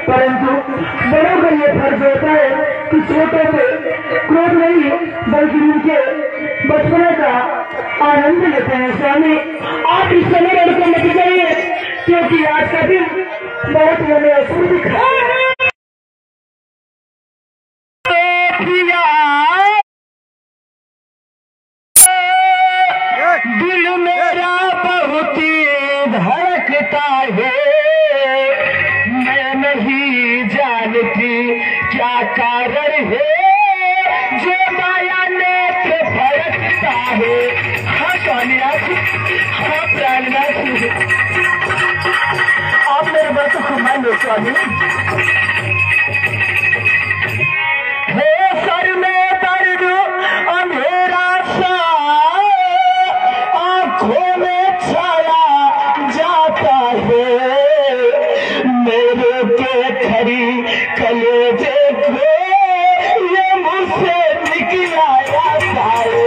परंतु बड़ों का ये फर्ज होता है कि छोटों पे क्रोध नहीं बल्कि उनके बचपने का आनंद लेते हैं। स्वामी आप इस समय लड़कों मत जाइए, क्योंकि आज का दिन बहुत हमें असुर दिखा दिल मेरा बहुत धड़कता है, मैं नहीं जानती क्या कारण है जो माया नेत्र भड़कता है। हाँ स्वामीनाथ, हाँ प्राणनाथ, आप मेरे बातों को मान लो स्वामी। सर में दर्द अंधेरा सा आंखों में छाया जाता है, मेरे के खरी कलेजे को ये मुझसे निकला जाता है।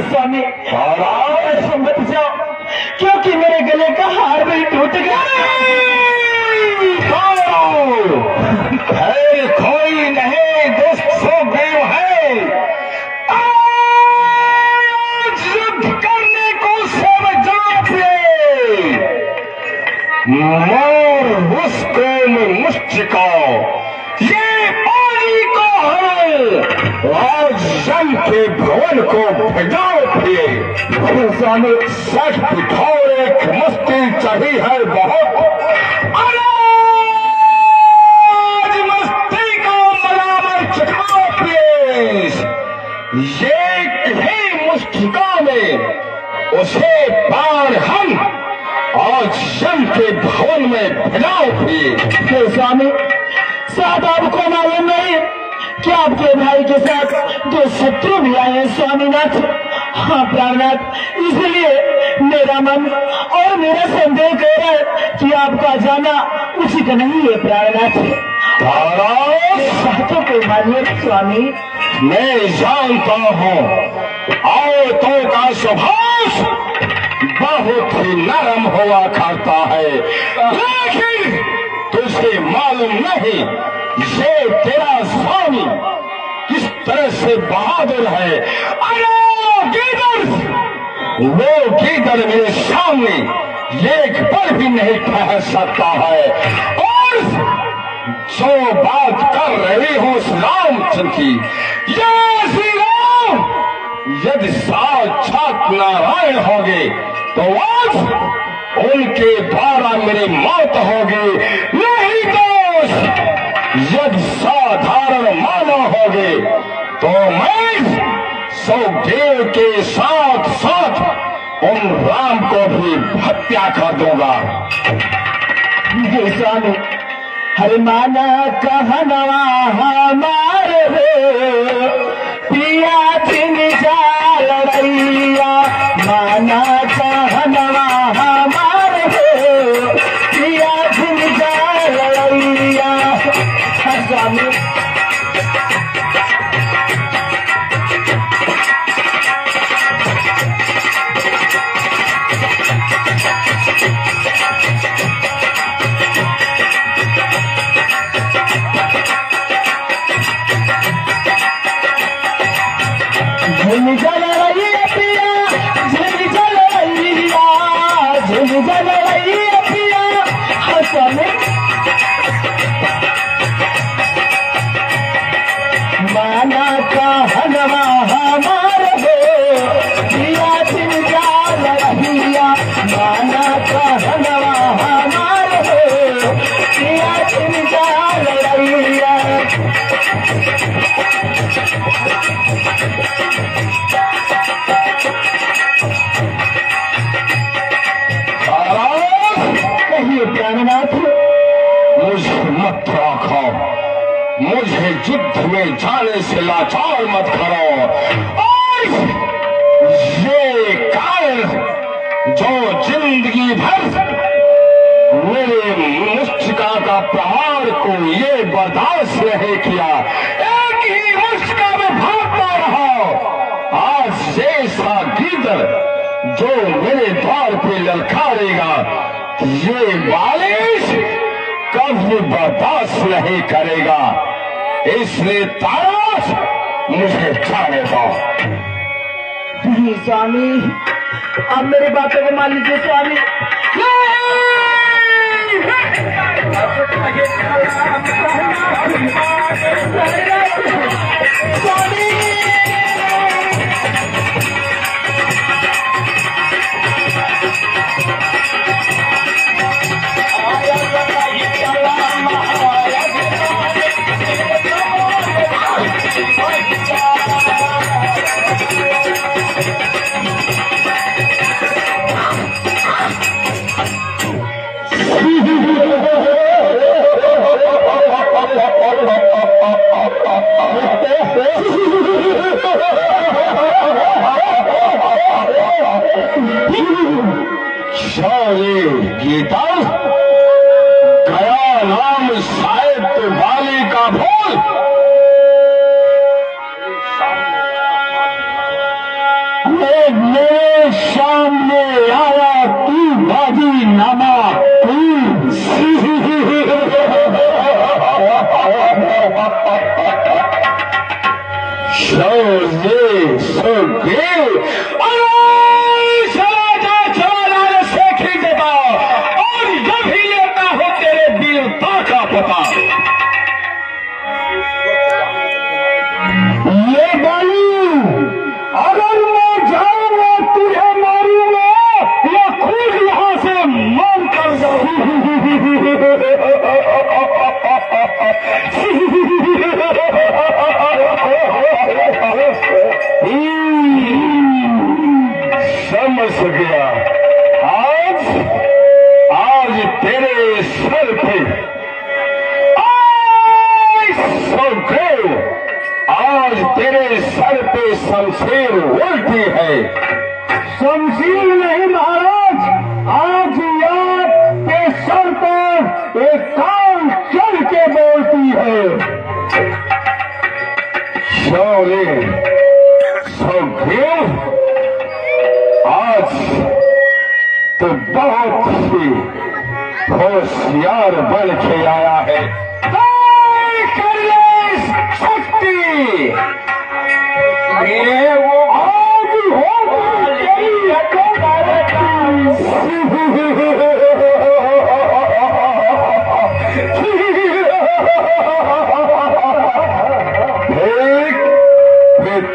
स्वामी मत जाओ, क्योंकि मेरे गले का हार भी टूट गया। खैर कोई नहीं, दोस्त सो देव है, आज युद्ध करने को सब जाते, मोर उसको मुस्टिका ये पानी को हल आज जम के भवन को भिजाओ फिर। स्वामी सच पिठाओ, एक मस्ती चाहिए है बहुत, आज मस्ती को मलामल चखाओ प्लीज। एक ही मुस्टिका में उसे पार हम आज जम के भवन में भिजाओ फिर। स्वामी साहब आपको मालूम नहीं कि आपके भाई के साथ दो शत्रु भी आए हैं स्वामीनाथ। हाँ प्राणनाथ, इसलिए मेरा मन और मेरा संदेह कह रहा है कि आपका जाना उचित नहीं है प्राणनाथ। बातों को मानिए स्वामी। मैं जानता हूँ औरतों का स्वभाव बहुत ही नरम हुआ करता है, लेकिन तुझे मालूम नहीं ये तेरा स्वामी किस तरह से बहादुर है। अरे गीदड़, वो गीदड़ मेरे सामने एक पल भी नहीं ठहर सकता है, और जो बात कर रही हूँ रामचंद्र की, ये श्री राम यदि साक्षात नारायण होंगे तो आज उनके द्वारा मेरी मौत होगी, नहीं तो यदि साधारण मानव होगे तो मैं सुखदेव के साथ साथ उन राम को भी हत्या कर दूंगा। स्वामी हरे माना कहनवा हमारे पिया दिन जाल रैया, माना कहनवा हमारे पिया दिन जाल रैया। स्वामी झिलझल रही पिया, झिलझल रैया, झिलझल रही पिया हसन माना कहनवा हमार हो पिया झिलझल रहिया, माना कहनवा हमार हो पिया झिलझल रहिया। कहिए प्राणनाथ, मुझे मत रखो, मुझे युद्ध में जाने से लाचार मत करो। और ये कायर जो जिंदगी भर मेरे मुस्टिका का प्रहार को ये बर्दाश्त नहीं किया, एक ही मुस्टिका में भागता रहा, आज जैसा गीदड़ जो मेरे द्वार पे ललकारेगा, ये बालिश कभी बर्दाश्त नहीं करेगा। इसलिए ताराश मुझे जाने दो। नहीं स्वामी, आप मेरी बातों को मान लीजिए स्वामी। स्वामी गीता गया नाम साहित्य वाली का भूल, मेरे सामने आया तू बाजी नामा तू। ये बालू अगर मैं जाऊंगा तुझे मारूंगा या खुद यहां से मर कर समझ गया। आज तेरे सर पे आज तेरे सर पे शमशीर उल्टी है। शमशीर नहीं महाराज, आज आपके सर पर एक कान चढ़ के बोलती है। शौर्य सौदेव आज तो बहुत ही होशियार बन के आया है। ये वो आज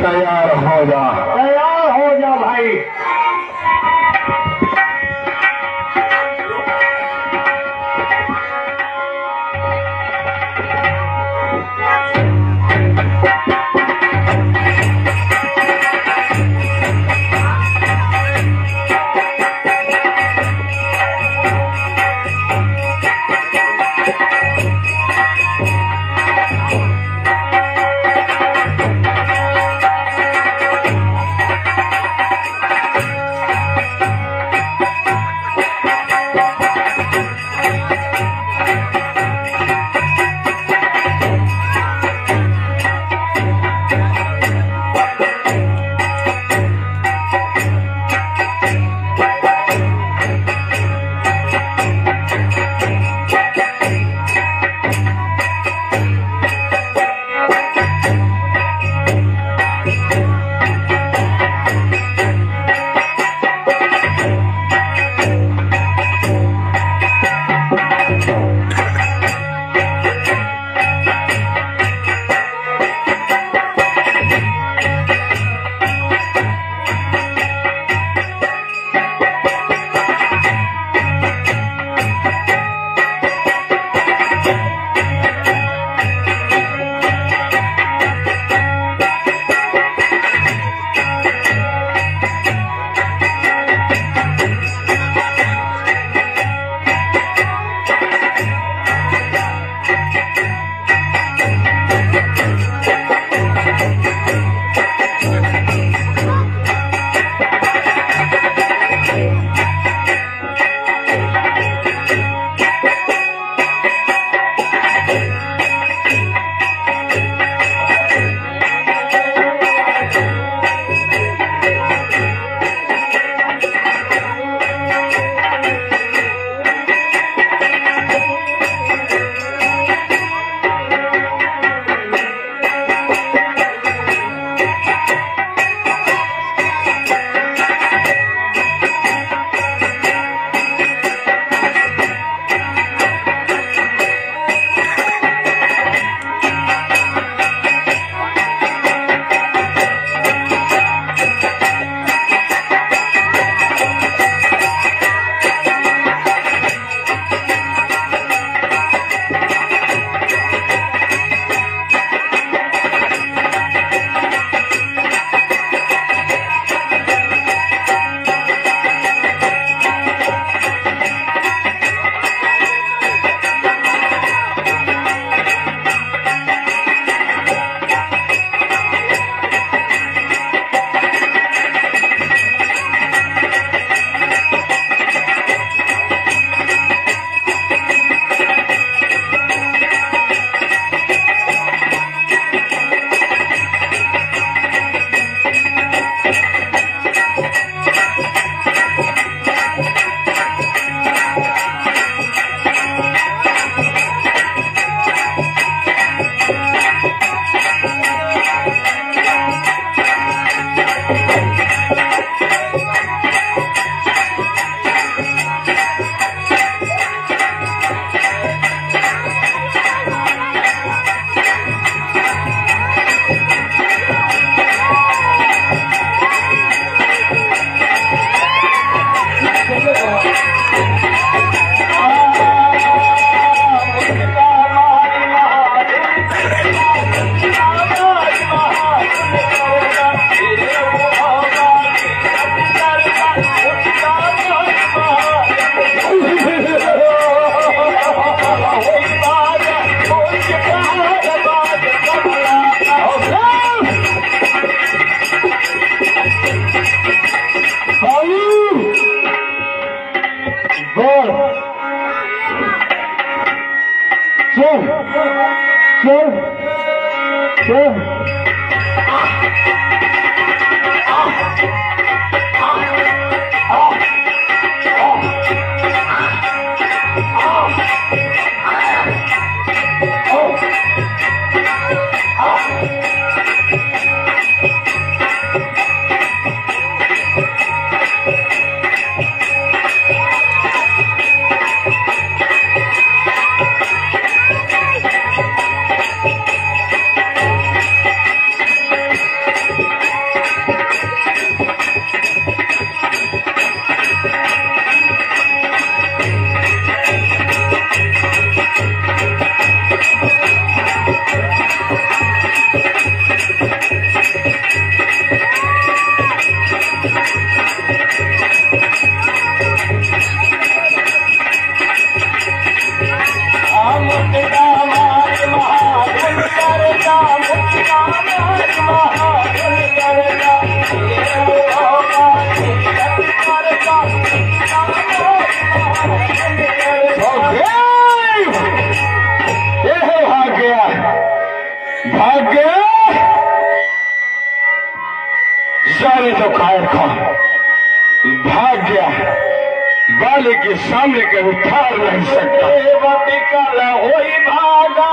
तैयार हो जा, तैयार हो जा भाई। सारे तो खाए खा भाग गया, बाले के सामने के उठार नहीं सकता। भागा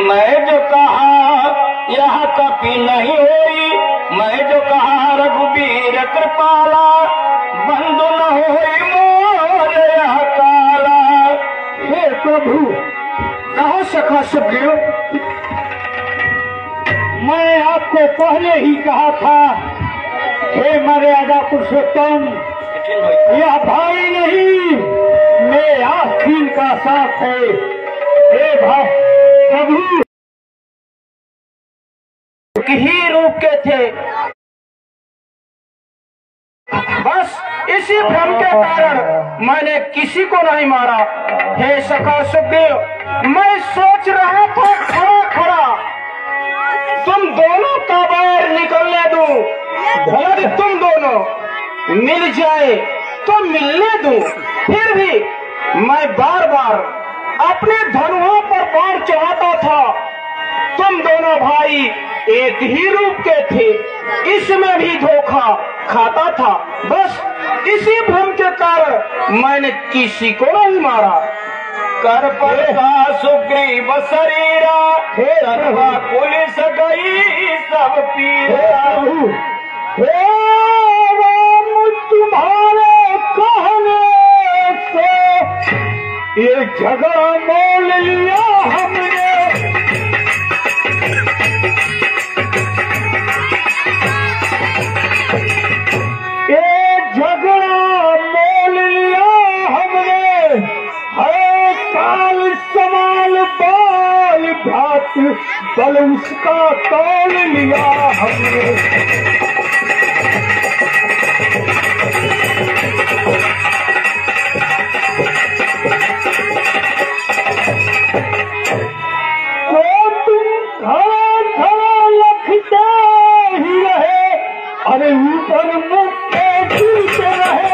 मैं जो कहा यह कपि नहीं हुई, मैं जो कहा रघुबीर कृपाला, बंधु न होई मोर यह काला। हे प्रभु, कहा सखा सुग्रीव, मैं आपको पहले ही कहा था, हे मर्यादा पुरुषोत्तम, यह भाई नहीं मेरे आस्तीन का साथ है। हे भाई प्रभु ही रूप के थे, बस इसी भ्रम के कारण मैंने किसी को नहीं मारा। हे सखा सुग्रीव, मैं सोच रहा था खड़ा खड़ा तुम दोनों का बैर निकलने दूं, यदि तुम दोनों मिल जाए तो मिलने दूं। फिर भी मैं बार बार अपने धनुओं पर बाण चढ़ाता था। तुम दोनों भाई एक ही रूप के थे, इसमें भी धोखा खाता था। बस इसी भ्रम के कारण मैंने किसी को नहीं मारा। कर पड़ता सुग्रीव शरीरा, सर्वा पुलिस गई सब पीरा। तुम्हारे कहने से ये झगड़ा मोल लिया हमने, ये झगड़ा मोल लिया हमने। है काल सवाल बाल भात बल उसका तोल लिया हमने। अरे ऊपर मुक्के गिरते रहे,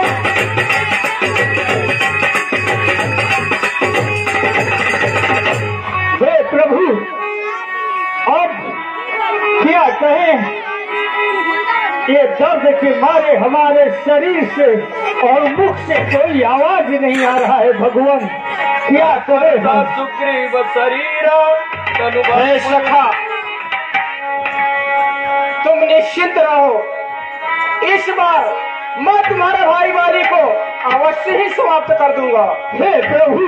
हे प्रभु अब क्या कहें, ये दर्द के मारे हमारे शरीर से और मुख से कोई आवाज नहीं आ रहा है। भगवान क्या करे। सुग्रीव शरीरा हे सखा, तुम निश्चिंत रहो, इस बार मैं तुम्हारे भाई वाली को अवश्य ही समाप्त कर दूंगा। हे प्रभु,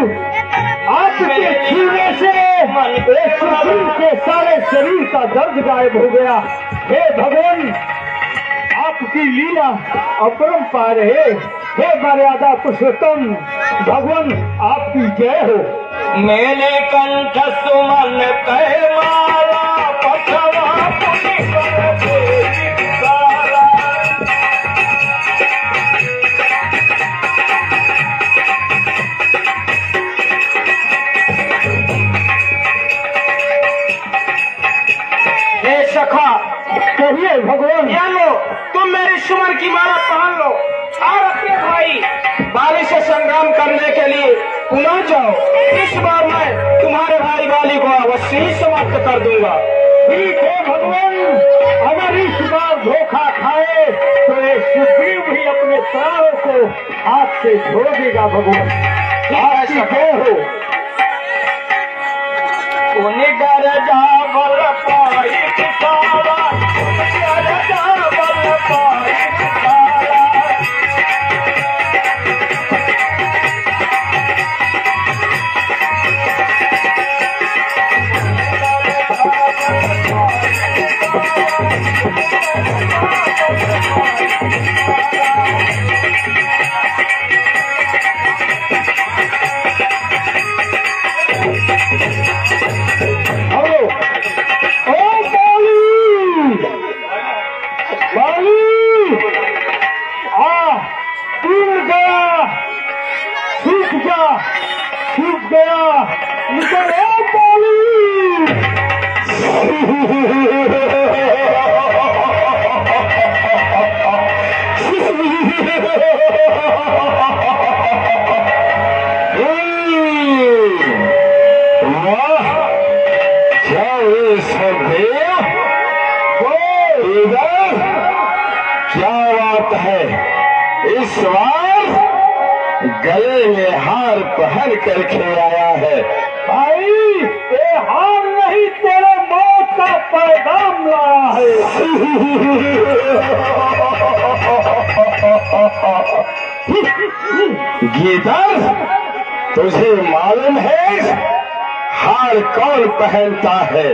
आपके छूने से एक शरीर के सारे शरीर का दर्द गायब हो गया। हे भगवान, आपकी लीला अपरंपार है। हे मर्यादा पुरुषोत्तम भगवान, आपकी जय हो। मेरे कंठ सुमन कह माला पथवा सखा कहिए भगवान। या लो, तुम मेरी सुमन की माला पहन लो और अपने भाई बाली से संग्राम करने के लिए पुनः जाओ। इस बार मैं तुम्हारे भाई बाली को अवश्य ही समाप्त कर दूंगा। ठीक है भगवान, अगर इस बार धोखा खाए तो ये सुग्रीव भी अपने प्राणों को हाथ से छोड़ देगा। भगवान आपकी जय हो। निगर जावल पाई सारा, निगर जावल पाई सारा। छूट गया निकल पाली। वाह, क्या ये सदैव इधर, क्या बात है। इस बार गले में हार पहन करके आया है। भाई, ये हार नहीं, तेरे मौत का पैगाम लाया है। गीदड़, तुझे मालूम है हार कौन पहनता है?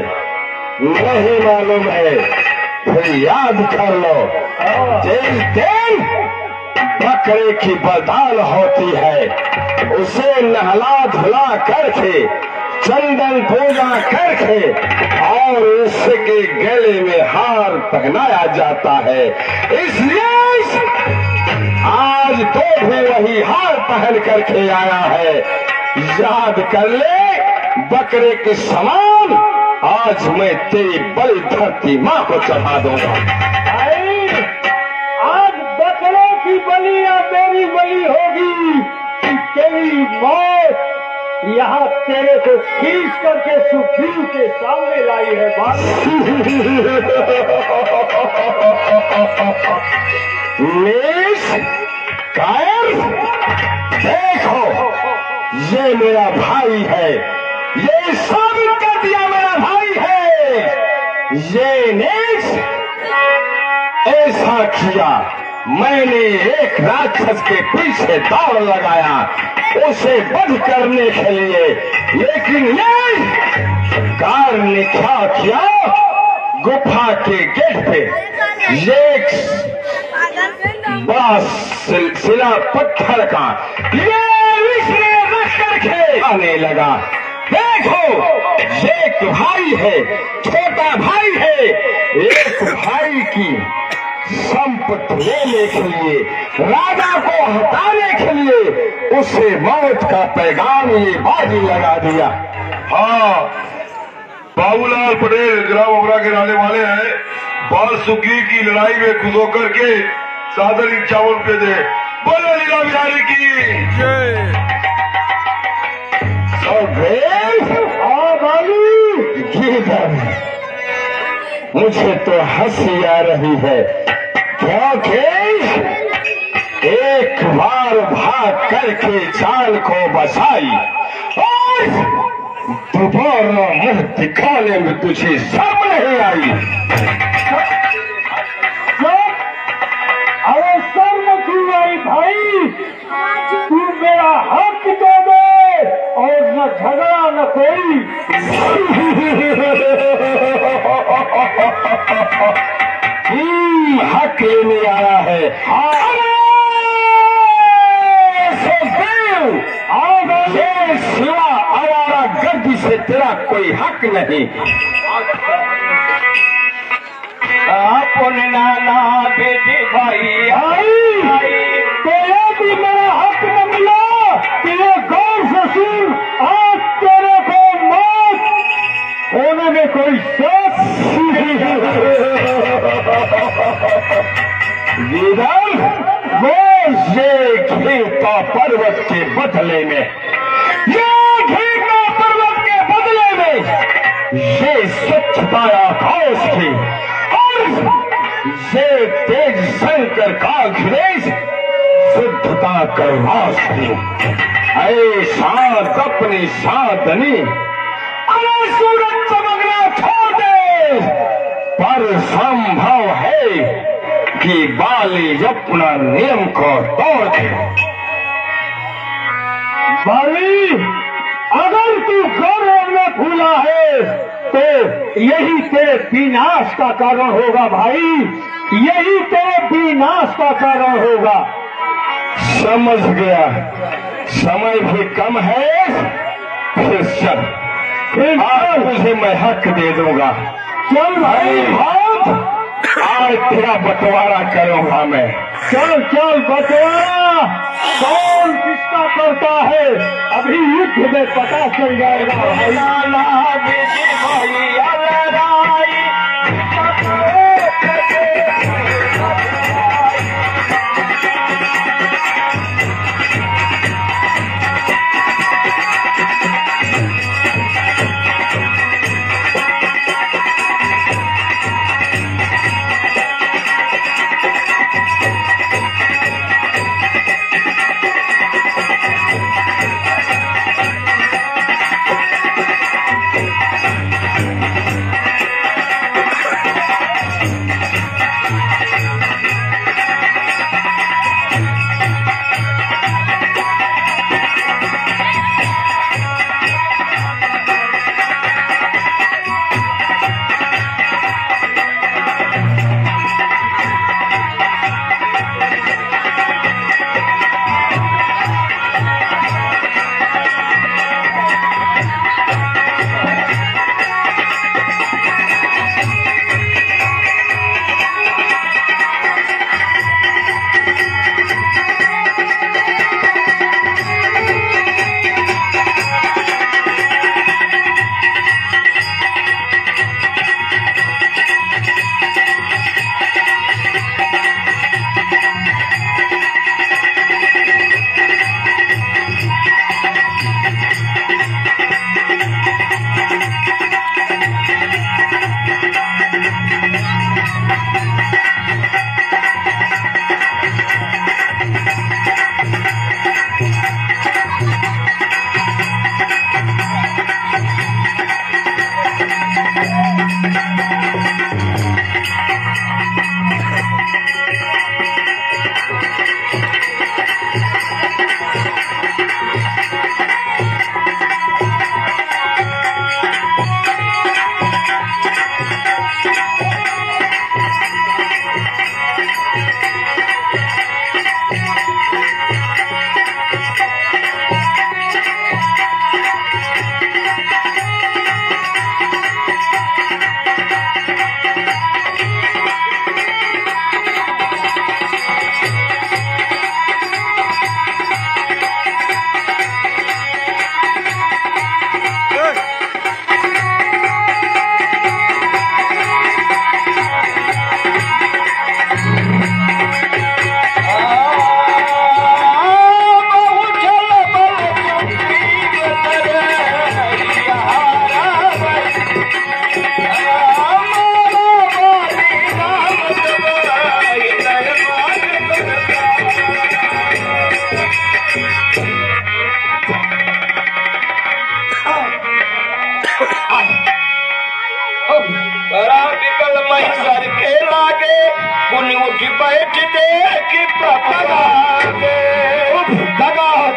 नहीं मालूम है? फिर याद कर लो। जिस दिन बकरे की बलिदान होती है, उसे नहला धुला करके चंदन पूजा करके और उसके गले में हार पहनाया जाता है। इसलिए आज तो भी वही हार पहन करके आया है। याद कर ले, बकरे के समान आज मैं तेरी बलि धरती माँ को चढ़ा दूंगा। आज बकरे की बलि या मेरी बलि होगी कि तेरी मौत यहाँ तेरे को खींच करके सुग्रीव के सामने लाई है। कायर, देखो, ये मेरा भाई है। ये साबित कर दिया मेरा भाई है। ये नीच ऐसा किया, मैंने एक राक्षस के पीछे दौड़ लगाया उसे वध करने के लिए, लेकिन ये कार ने क्या किया, गुफा के गेट पे एक बड़ा सिला पत्थर का ये रख करके आने लगा। देखो, एक भाई है, छोटा भाई है, एक भाई की संपत्ति लेने के लिए, राजा को हटाने के लिए उसे मौत का पैगाम ये बाजी लगा दिया। हाँ, बाबूलाल पटेल ग्राम ओबरा के रहने वाले हैं। बाल सुग्रीव की लड़ाई में खुश होकर के सादर 51 रुपये दे। बोलो लीला बिहारी की जय। मुझे तो हंसी आ रही है, क्योंकि एक बार भाग करके चाल को बसाई और दोबारा मुंह दिखाने में तुझे शर्म नहीं आई। अरे शर्म की कोई हक लेने आया है। सिवा आवारा गर्दी से तेरा कोई हक नहीं। अपने नाना बेटे भाई तेरा भी मेरा हक न मिला। तेरे गौर ससुर आज तेरे को मौत होने में कोई शक वो ये घीता पर्वत के बदले में, ये घीता पर्वत के बदले में ये स्वच्छता आकाश की और ये तेज शंकर का घृष शुद्धता करवास की। ऐसा अपनी साधनी अरे सूरज चमकना छोड़ दे, पर संभव है कि बाली अपना नियम को तोड़ दे। बाली, अगर तू गौरव में भूला है तो यही तेरे विनाश का कारण होगा भाई, यही तेरे विनाश का कारण होगा। समझ गया, समय भी कम है, फिर चल, आज तुझे मैं हक दे दूंगा। चल भाई, भाग, आज तेरा बंटवारा करूंगा मैं। चल चल, बंटवारा कौन किसका करता है अभी युद्ध में पता चल जाएगा भाई।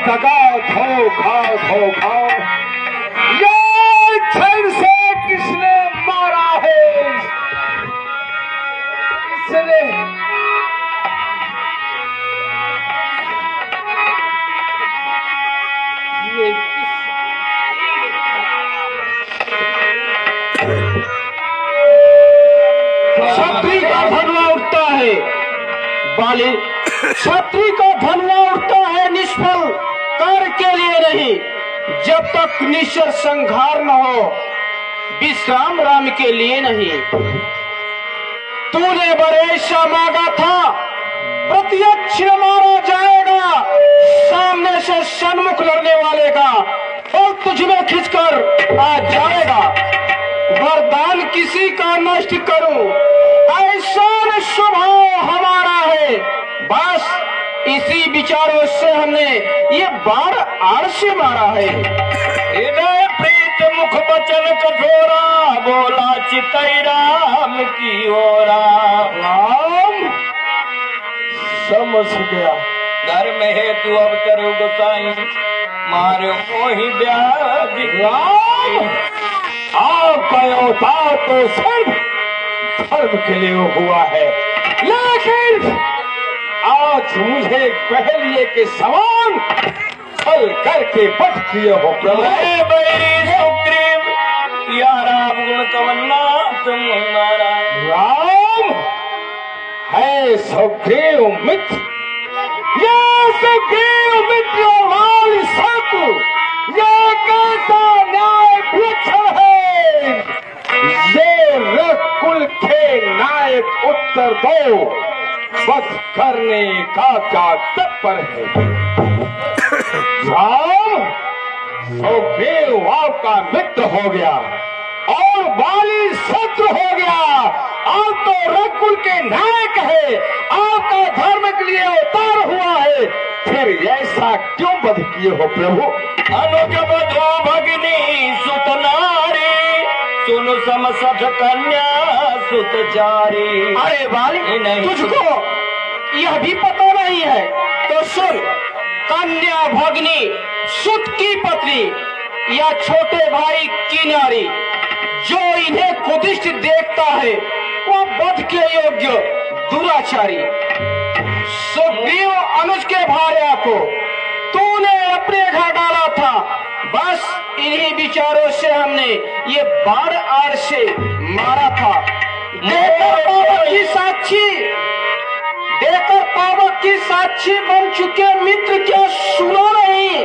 दगा धोखा धोखा छड़ से किसने मारा है? किसने? ये छतरी का धनुआ उठता है बाली, छतरी का धनुआ उठता है निष्फल कार्य के लिए नहीं, जब तक निश्चर संहार न हो, विश्राम राम के लिए नहीं। तूने बरेशा मांगा था, प्रत्यक्ष मारा जाएगा, सामने से सन्मुख लड़ने वाले का और तुझमें खिंचकर आ जाएगा। वरदान किसी का नष्ट करूं, ऐसा स्वभाव हमारा है। बस इसी विचारों से हमने ये बाण आड़ से मारा है। हृदय प्रीत मुख बचन कठोरा, बोला चितई राम की ओरा। राम समझ गया। धर्म हेतु अवतर गोसाई, मारो मोहि ब्याज। राम आपका अवतार तो सिर्फ धर्म के लिए हुआ है, लेकिन आज मुझे पहलिए के समान छल करके वध किए हो प्रभु। बैरी सुग्रीव, या राम गुण कवन्ना तुम नारा। राम है सुग्रीव मित्र, ये सुग्रीव मित्र वाली शत्रु, ये कैसा न्याय वृक्ष है। ये रघुकुल के नायक उत्तर दो, वध करने का क्या तत्पर है? राम सुग्रीव आपका मित्र हो गया और बाली शत्रु हो गया। आप तो रघुकुल के नायक है, आपका धर्म के लिए अवतार हुआ है, फिर ऐसा क्यों वध किए हो प्रभु? अनुज बधो भगिनी सुत नारी, सुन समसठ कन्या सुत चारी। अरे बाली, नहीं। तुझको यह भी पता नहीं है तो सुन। कन्या भगनी, सुत की पत्नी या छोटे भाई की नारी, जो इन्हें कुदिष्ट देखता है वह वध के योग्य दुराचारी। सुग्रीव अनुज के भार्या को तूने अपने घर डाला था, बस इन्हीं विचारों से हमने ये बाण आड़ से मारा था। देकर पावक की साक्षी, देकर पावक की साक्षी बन चुके मित्र क्या सुना नहीं?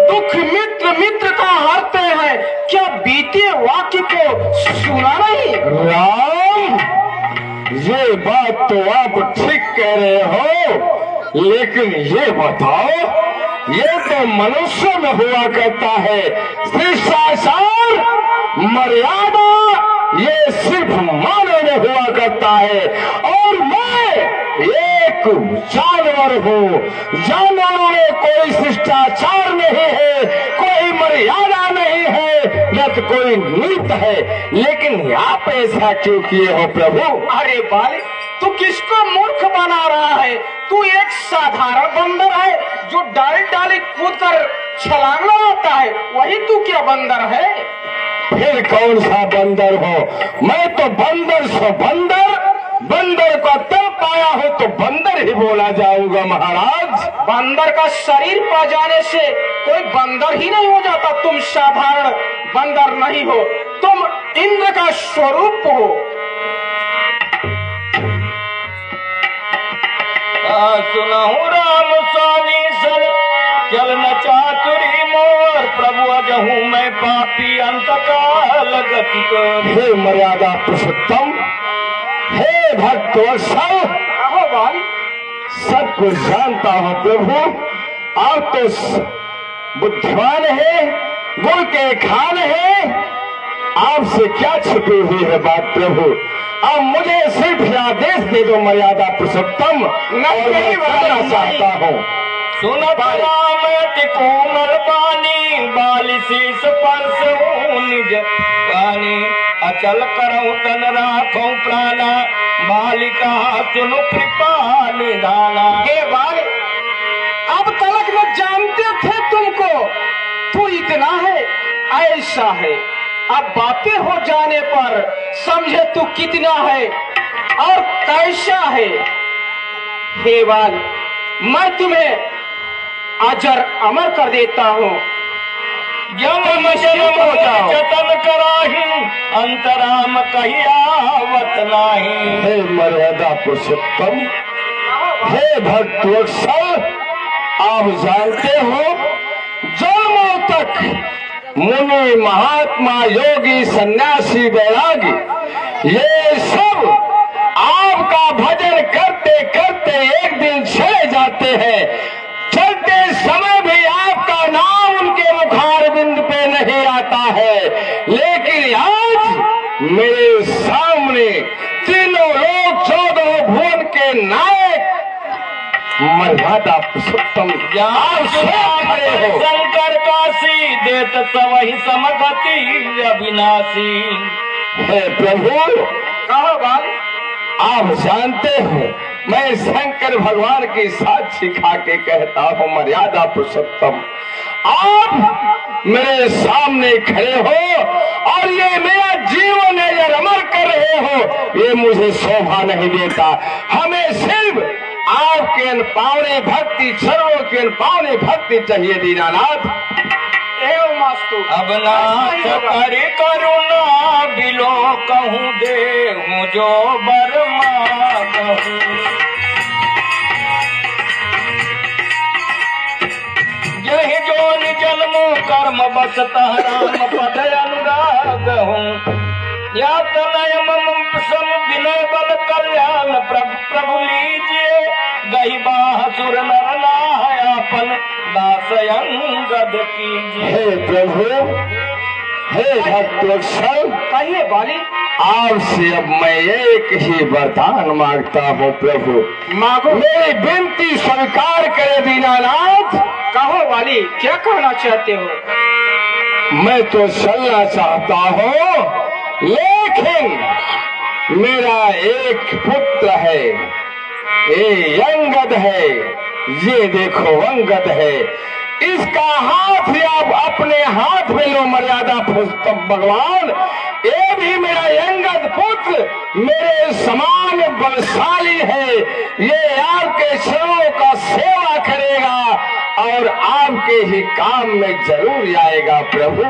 दुख मित्र मित्र का हरते हैं, क्या बीते वाक्य को सुना नहीं? राम ये बात तो आप ठीक कह रहे हो, लेकिन ये बताओ, ये तो मनुष्य में हुआ करता है, शिष्टाचार मर्यादा ये सिर्फ मानव में हुआ करता है, और मैं एक जानवर हूँ। जानवरों में कोई शिष्टाचार नहीं है, कोई मर्यादा नहीं है, न तो कोई नीति है, लेकिन आप ऐसा क्यों किए हो प्रभु? अरे बाली, तू किसको मूर्ख बना रहा है? तू एक साधारण बंदर है जो डाली डाली कूद कर छलांग लगाता है, वही तू क्या बंदर है? फिर कौन सा बंदर हो? मैं तो बंदर सो बंदर, बंदर को तब पाया हो तो बंदर ही बोला जाऊंगा महाराज। बंदर का शरीर पा जाने से कोई बंदर ही नहीं हो जाता। तुम साधारण बंदर नहीं हो, तुम इंद्र का स्वरूप हो। सुनहु राम स्वामी सल, चल न चातुरी मोर, प्रभु अजहू मैं पापी अंत काल गति को। हे मर्यादा पुरुषोत्तम, हे भक्तवत्सल, आहो बाली, सब कुछ जानता हूँ प्रभु। आप तो बुद्धिमान है, गुण के खान है, आपसे क्या छुपी हुई है बात प्रभु? अब मुझे सिर्फ आदेश दे दो मर्यादा पुरुषोत्तम, और मैं करना चाहता हूँ। सुनत राम कोमल पानी, बाली शीस स्पर्श निज पानी, अचल करऊं तन राखूं प्राणा, बालिका सुनु कृपा निधाना। हे बाली, अब तलक न जानते थे तुमको, तू इतना है ऐसा है, अब बातें हो जाने पर समझे तू कितना है और कैसा है। हे बाल, मैं तुम्हें अजर अमर कर देता हूँ। जतन कराही अंतराम कहियावत नाही। हे मर्यादा पुरुषोत्तम, हे भक्त वत्सल, आप जानते हो जन्मों तक मुनि महात्मा योगी सन्यासी वैरागी ये सब आपका भजन करते करते एक दिन चले जाते हैं। चलते समय भी आपका नाम उनके मुखार बिंद पे नहीं आता है, लेकिन आज मेरे सामने तीनों लोग 14 भुवन के नायक मर्यादा पुरुषोत्तम खड़े हो। शंकर काशी देत सवही समगति अविनाशी। हे प्रभु, कहो बाल। आप जानते हो मैं शंकर भगवान की साक्षी खा के कहता हूँ मर्यादा पुरुषोत्तम, आप मेरे सामने खड़े हो और ये मेरा जीवन अगर अमर कर रहे हो, ये मुझे शोभा नहीं देता। हमें सिर्फ आपके पावने भक्ति, चरणों के पावने भक्ति चाहिए दीनानाथ। एवं मास्तु। अब नाथ करे करुणा बिलो कहूँ दे हूँ जो बरमा कहूँ। यही जोन जन्मो कर्म बस राम पद अनुराग हूँ। या तनय मम सम विनय बल कल्याण प्रभु लीजिए। गई बासुर नर नायापन दासयंगद कीजिए। हे प्रभु, हे भक्त वत्सल, कहिए बाली। आपसे अब मैं एक ही वरदान मांगता हूँ प्रभु। मांगो। मेरी विनती स्वीकार करे दीनानाथ। कहो वाली, क्या कहना चाहते हो? मैं तो चलना चाहता हूँ, लेकिन मेरा एक पुत्र है, ये अंगद है, ये देखो अंगद है, इसका हाथ आप अपने हाथ में लो मर्यादा पुरुषोत्तम भगवान। ये भी मेरा अंगद पुत्र मेरे समान बलशाली है, ये आपके चरणों का सेवा करेगा और आपके ही काम में जरूर आएगा प्रभु।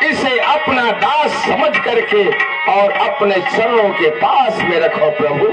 इसे अपना दास समझ करके और अपने चरणों के पास में रखो प्रभु।